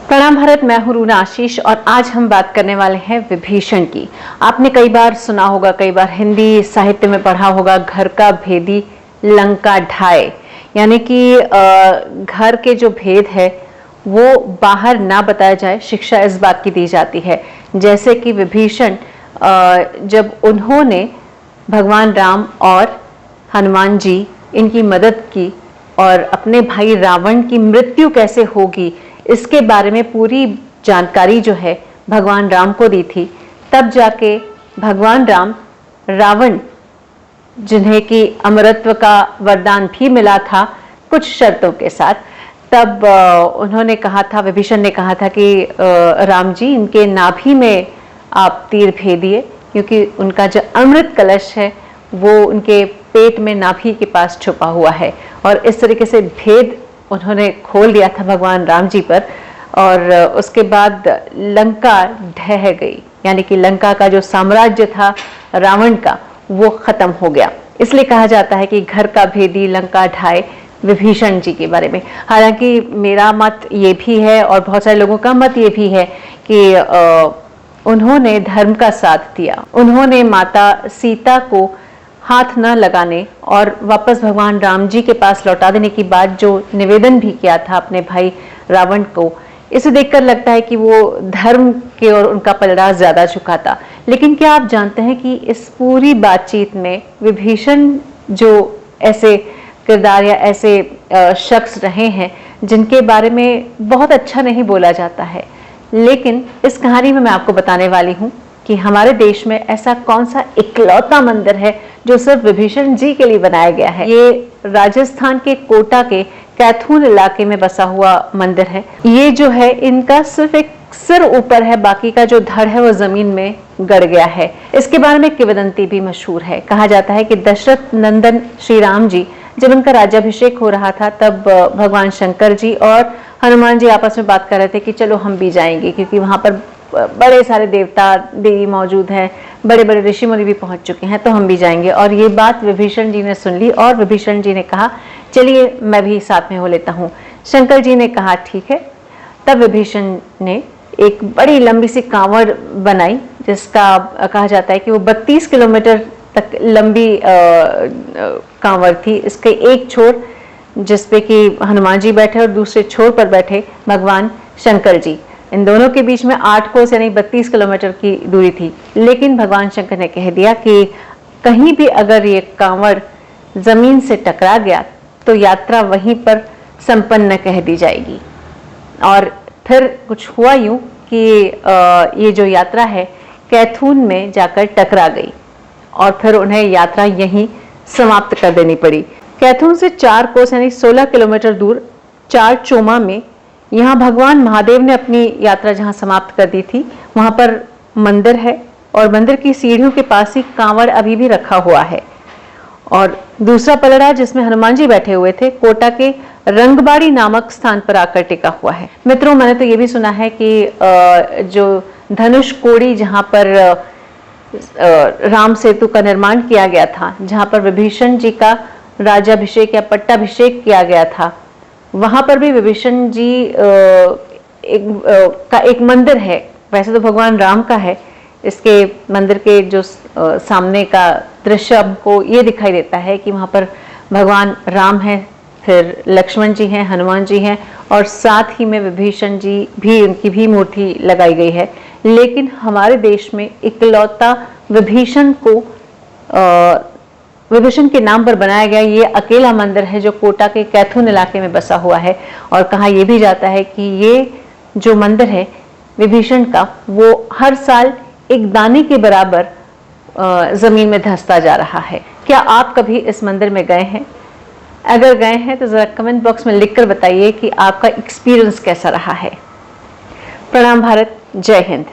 प्रणाम भारत, मैं हूं रूना आशीष और आज हम बात करने वाले हैं विभीषण की। आपने कई बार सुना होगा, कई बार हिंदी साहित्य में पढ़ा होगा, घर का भेदी लंका ढाए, यानी कि घर के जो भेद है वो बाहर ना बताया जाए, शिक्षा इस बात की दी जाती है। जैसे कि विभीषण जब उन्होंने भगवान राम और हनुमान जी इनकी मदद की और अपने भाई रावण की मृत्यु कैसे होगी इसके बारे में पूरी जानकारी जो है भगवान राम को दी थी, तब जाके भगवान राम रावण, जिन्हें कि अमरत्व का वरदान भी मिला था कुछ शर्तों के साथ, तब उन्होंने कहा था, विभीषण ने कहा था कि राम जी, इनके नाभि में आप तीर भेदिए, क्योंकि उनका जो अमृत कलश है वो उनके पेट में नाभि के पास छुपा हुआ है। और इस तरीके से भेद उन्होंने खोल दिया था भगवान राम जी पर, और उसके बाद लंका ढह गई, यानी कि लंका का जो साम्राज्य था रावण का वो खत्म हो गया। इसलिए कहा जाता है कि घर का भेदी लंका ढाए, विभीषण जी के बारे में। हालांकि मेरा मत ये भी है और बहुत सारे लोगों का मत ये भी है कि उन्होंने धर्म का साथ दिया, उन्होंने माता सीता को हाथ न लगाने और वापस भगवान राम जी के पास लौटा देने की बात जो निवेदन भी किया था अपने भाई रावण को, इसे देखकर लगता है कि वो धर्म के और उनका पलड़ा ज्यादा झुका था। लेकिन क्या आप जानते हैं कि इस पूरी बातचीत में विभीषण जो ऐसे किरदार या ऐसे शख्स रहे हैं जिनके बारे में बहुत अच्छा नहीं बोला जाता है, लेकिन इस कहानी में मैं आपको बताने वाली हूँ कि हमारे देश में ऐसा कौन सा इकलौता मंदिर है जो सिर्फ विभीषण जी के लिए बनाया गया है। ये राजस्थान के कोटा के कैथून इलाके में बसा हुआ मंदिर है। ये जो है, इनका सिर्फ एक सिर ऊपर है, बाकी का जो धड़ है वो जमीन में गड़ गया है। इसके बारे में किंवदंती भी मशहूर है। कहा जाता है कि दशरथ नंदन श्री राम जी, जब उनका राज्याभिषेक हो रहा था, तब भगवान शंकर जी और हनुमान जी आपस में बात कर रहे थे कि चलो हम भी जाएंगे, क्योंकि वहां पर बड़े सारे देवता देवी मौजूद हैं, बड़े बड़े ऋषि मुनि भी पहुंच चुके हैं, तो हम भी जाएंगे। और ये बात विभीषण जी ने सुन ली और विभीषण जी ने कहा चलिए मैं भी साथ में हो लेता हूँ। शंकर जी ने कहा ठीक है। तब विभीषण ने एक बड़ी लंबी सी कांवड़ बनाई, जिसका कहा जाता है कि वो 32 किलोमीटर तक लंबी कांवड़ थी। इसके एक छोर जिसपे कि हनुमान जी बैठे और दूसरे छोर पर बैठे भगवान शंकर जी। इन दोनों के बीच में 8 कोस यानी 32 किलोमीटर की दूरी थी। लेकिन भगवान शंकर ने कह दिया कि कहीं भी अगर ये कांवड़ जमीन से टकरा गया तो यात्रा वहीं पर संपन्न कह दी जाएगी। और फिर कुछ हुआ यूं कि ये जो यात्रा है कैथून में जाकर टकरा गई और फिर उन्हें यात्रा यहीं समाप्त कर देनी पड़ी। कैथून से 4 कोस यानी 16 किलोमीटर दूर चार चोमा में यहाँ भगवान महादेव ने अपनी यात्रा जहाँ समाप्त कर दी थी, वहां पर मंदिर है और मंदिर की सीढ़ियों के पास ही कांवड़ अभी भी रखा हुआ है। और दूसरा पलड़ा जिसमें हनुमान जी बैठे हुए थे, कोटा के रंगबाड़ी नामक स्थान पर आकर टिका हुआ है। मित्रों, मैंने तो ये भी सुना है कि जो धनुष कोड़ी जहाँ पर राम सेतु का निर्माण किया गया था, जहाँ पर विभीषण जी का राज्याभिषेक या पट्टाभिषेक किया गया था, वहां पर भी विभीषण जी का एक मंदिर है। वैसे तो भगवान राम का है। इसके मंदिर के जो सामने का दृश्य हमको ये दिखाई देता है कि वहां पर भगवान राम हैं, फिर लक्ष्मण जी हैं, हनुमान जी हैं और साथ ही में विभीषण जी भी, उनकी भी मूर्ति लगाई गई है। लेकिन हमारे देश में इकलौता विभीषण को विभीषण के नाम पर बनाया गया ये अकेला मंदिर है जो कोटा के कैथून इलाके में बसा हुआ है। और कहा यह भी जाता है कि ये जो मंदिर है विभीषण का, वो हर साल एक दाने के बराबर जमीन में धंसता जा रहा है। क्या आप कभी इस मंदिर में गए हैं? अगर गए हैं तो जरा कमेंट बॉक्स में लिखकर बताइए कि आपका एक्सपीरियंस कैसा रहा है। प्रणाम भारत, जय हिंद।